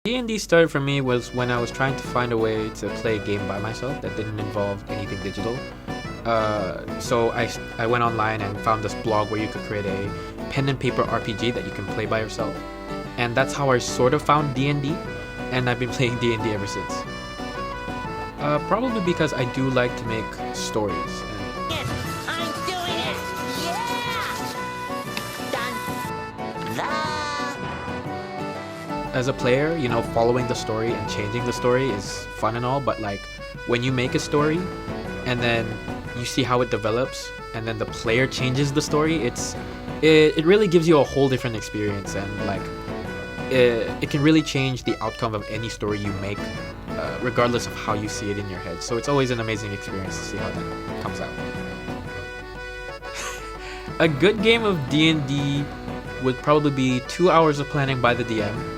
D&D started for me was when I was trying to find a way to play a game by myself that didn't involve anything digital. So I went online and found this blog where you could create a pen and paper RPG that you can play by yourself. And that's how I sort of found D&D, and I've been playing D&D ever since. Probably because I do like to make stories. Yes, I'm doing it! Yeah! Done. La. As a player, following the story and changing the story is fun and all, but like when you make a story and then you see how it develops and then the player changes the story, it really gives you a whole different experience, and like it can really change the outcome of any story you make, regardless of how you see it in your head. So it's always an amazing experience to see how that comes out. A good game of D&D would probably be 2 hours of planning by the DM,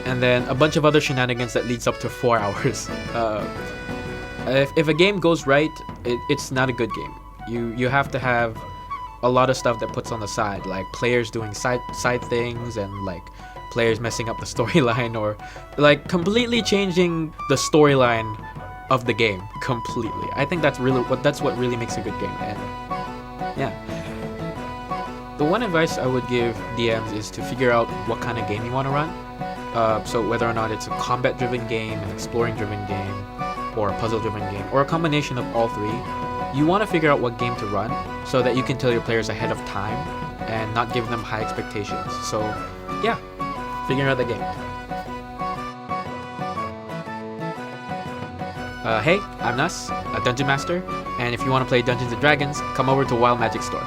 and then a bunch of other shenanigans that leads up to 4 hours. If a game goes right, it's not a good game. You have to have a lot of stuff that puts on the side, like players doing side things, and like players messing up the storyline, or like completely changing the storyline of the game completely. I think that's what really makes a good game. And yeah, the one advice I would give DMs is to figure out what kind of game you want to run. So whether or not it's a combat-driven game, an exploring-driven game, or a puzzle-driven game, or a combination of all three, you want to figure out what game to run so that you can tell your players ahead of time and not give them high expectations. So yeah, figuring out the game. Hey, I'm Nas, a Dungeon Master, and if you want to play Dungeons & Dragons, come over to Wild Magic Store.